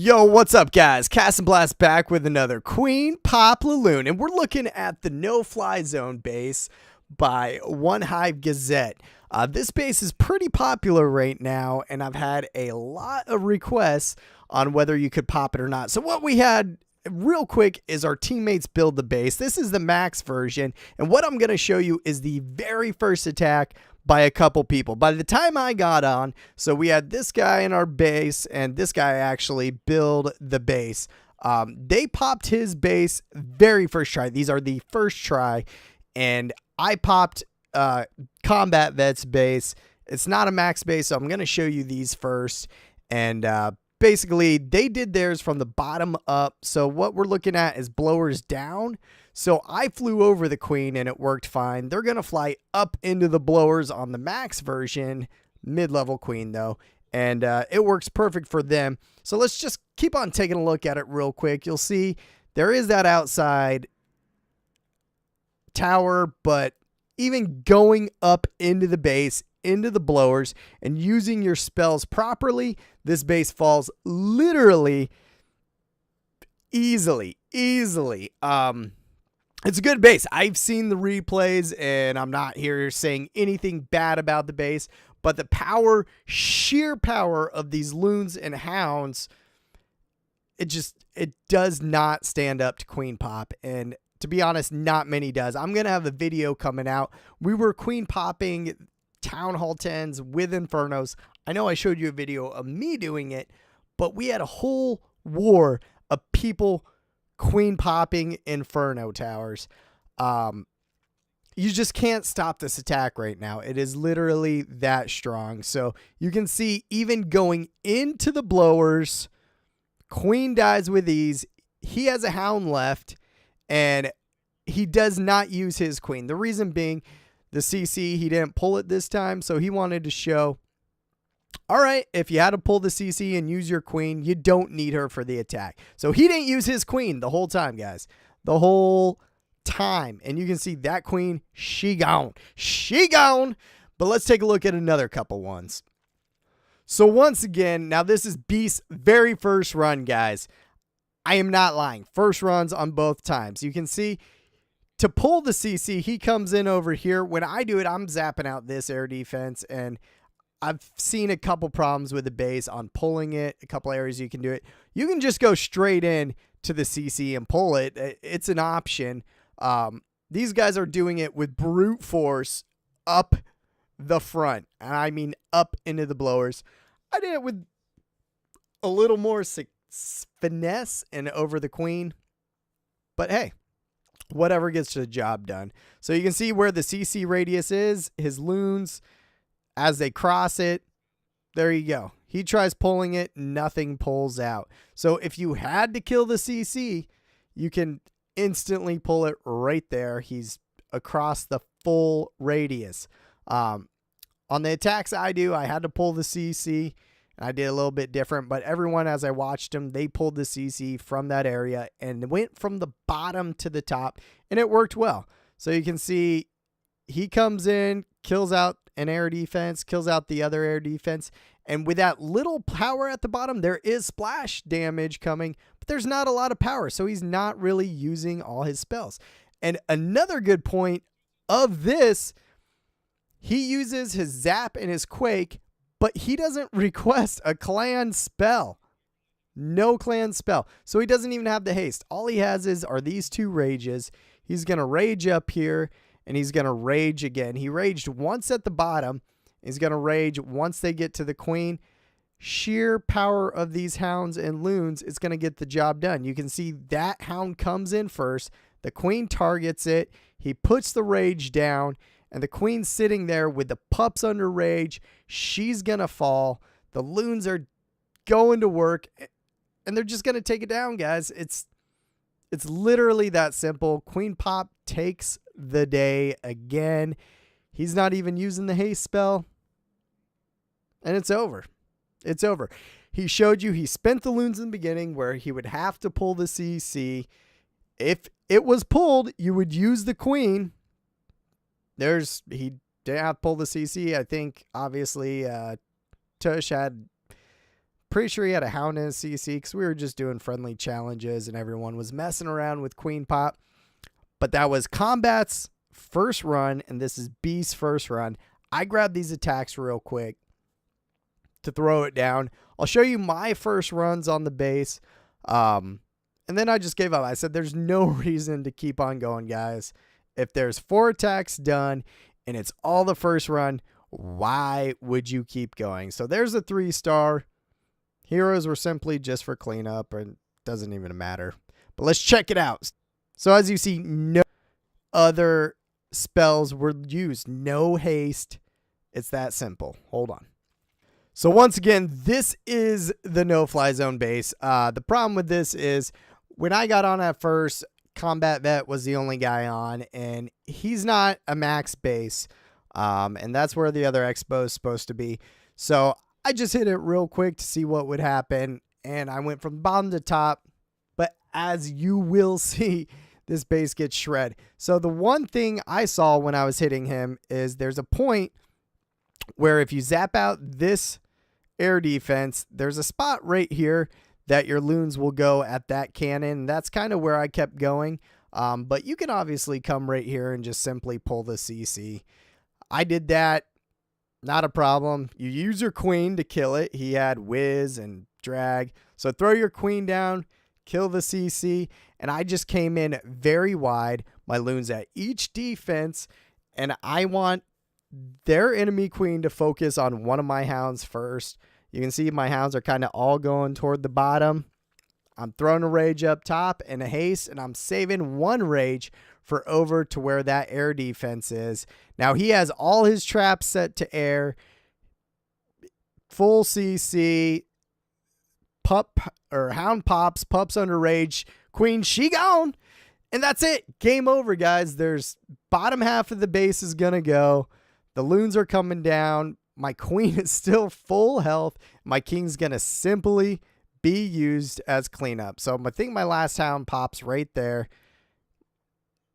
Yo, what's up, guys? Cast and Blast back with another Queen Pop LaLoon, and we're looking at the No-Fly Zone base by OneHive Gazette. This base is pretty popular right now, and I've had a lot of requests on whether you could pop it or not. So what we had real quick is our teammates build the base. This is the max version, and what I'm going to show you is the very first attack by a couple people. By the time I got on, so we had this guy in our base, and this guy actually build the base. They popped his base very first try. These are the first try, and I popped Combat Vet's base. It's not a max base, so I'm going to show you these first. And basically, they did theirs from the bottom up. So what we're looking at is blowers down. So I flew over the queen and it worked fine. They're going to fly up into the blowers on the max version, mid-level queen though. And it works perfect for them. So let's just keep on taking a look at it real quick. You'll see there is that outside tower, but even going up into the base, into the blowers, and using your spells properly, this base falls literally easily. It's a good base. I've seen the replays, and I'm not here saying anything bad about the base, but the power, sheer power of these loons and hounds, it does not stand up to Queen Pop. And to be honest, not many does. I'm going to have a video coming out. We were Queen Popping Town Hall 10s with Infernos. I know I showed you a video of me doing it, but we had a whole war of people Queen Popping Inferno towers. You just can't stop this attack right now. It is literally that strong. So you can see even going into the blowers, Queen dies with ease. He has a hound left, and he does not use his queen. The reason being, the CC, he didn't pull it this time, so he wanted to show, all right, if you had to pull the CC and use your queen, you don't need her for the attack. So he didn't use his queen the whole time, guys. The whole time. And you can see that queen, she gone. She gone. But let's take a look at another couple ones. So once again, now this is Beast's very first run, guys. I am not lying. First runs on both times. You can see to pull the CC, he comes in over here. When I do it, I'm zapping out this air defense, and I've seen a couple problems with the base on pulling it. A couple areas you can do it. You can just go straight in to the CC and pull it. It's an option. These guys are doing it with brute force up the front. And I mean up into the blowers. I did it with a little more finesse and over the queen. But hey, whatever gets the job done. So you can see where the CC radius is. His loons, as they cross it, there you go. He tries pulling it, nothing pulls out. So if you had to kill the CC, you can instantly pull it right there. He's across the full radius. On the attacks I do, I had to pull the CC, and I did a little bit different, but everyone, as I watched them, they pulled the CC from that area and went from the bottom to the top, and it worked well. So you can see he comes in, kills out an air defense, kills out the other air defense. And with that little power at the bottom, there is splash damage coming, but there's not a lot of power. So he's not really using all his spells. And another good point of this, he uses his zap and his quake, but he doesn't request a clan spell. No clan spell. So he doesn't even have the haste. All he has are these two rages. He's going to rage up here, and he's going to rage again. He raged once at the bottom. He's going to rage once they get to the queen. Sheer power of these hounds and loons is going to get the job done. You can see that hound comes in first. The queen targets it. He puts the rage down, and the queen's sitting there with the pups under rage. She's going to fall. The loons are going to work, and they're just going to take it down, guys. It's literally that simple. Queen Pop takes the day again. He's not even using the haste spell. And it's over. It's over. He showed you he spent the loons in the beginning where he would have to pull the CC. If it was pulled, you would use the queen. He didn't have to pull the CC. I think, obviously, Tush had Pretty sure he had a hound in his CC because we were just doing friendly challenges and everyone was messing around with queen pop. But that was Combat's first run, and this is Beast's first run. I grabbed these attacks real quick to throw it down. I'll show you my first runs on the base. And then I just gave up. I said there's no reason to keep on going, guys. If there's 4 attacks done and it's all the first run, why would you keep going? So there's a 3-star. Heroes were simply just for cleanup, and it doesn't even matter. But let's check it out. So as you see, no other spells were used. No haste. It's that simple. Hold on. So once again, this is the no-fly zone base. The problem with this is when I got on at first, Combat Vet was the only guy on, and he's not a max base. And that's where the other expo is supposed to be. So I just hit it real quick to see what would happen, and I went from bottom to top. But as you will see, this base gets shred. So the one thing I saw when I was hitting him is there's a point where if you zap out this air defense, there's a spot right here that your loons will go at that cannon. That's kind of where I kept going. But you can obviously come right here and just simply pull the CC. I did that. Not a problem. You use your queen to kill it. He had whiz and drag. So throw your queen down, kill the CC. And I just came in very wide. My loons at each defense. And I want their enemy queen to focus on one of my hounds first. You can see my hounds are kind of all going toward the bottom. I'm throwing a rage up top and a haste, and I'm saving one rage for over to where that air defense is. Now he has all his traps set to air, full CC, pup or hound pops, pups under rage, queen, she gone. And that's it. Game over, guys. There's bottom half of the base is going to go. The loons are coming down. My queen is still full health. My king's going to simply be used as cleanup. So I think my last hound pops right there.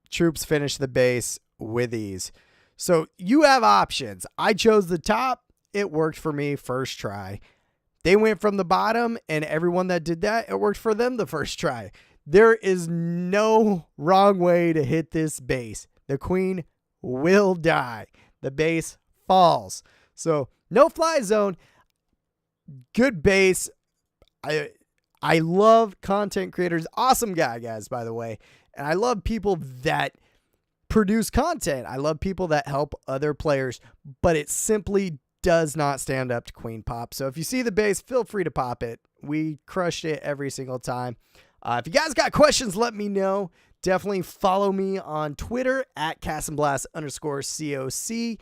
Troops finish the base with ease. So you have options. I chose the top. It worked for me first try. They went from the bottom, and everyone that did that, it worked for them the first try. There is no wrong way to hit this base. The queen will die. The base falls. So no fly zone. Good base. I love content creators. Awesome guy, guys, by the way. And I love people that produce content. I love people that help other players, but it simply does not stand up to queen pop. So if you see the base, feel free to pop it. We crushed it every single time. If you guys got questions, let me know. Definitely follow me on Twitter at @CasandBlast_COC.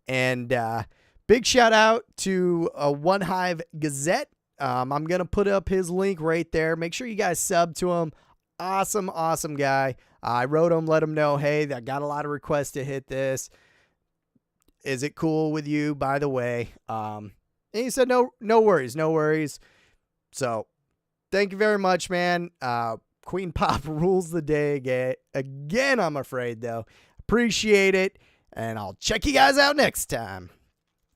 And big shout out to OneHive Gazette. I'm going to put up his link right there. Make sure you guys sub to him. Awesome, awesome guy. I wrote him, let him know, hey, I got a lot of requests to hit this. Is it cool with you, by the way? And he said, no worries, no worries. So thank you very much, man. Queen Pop rules the day again, I'm afraid, though. Appreciate it, and I'll check you guys out next time.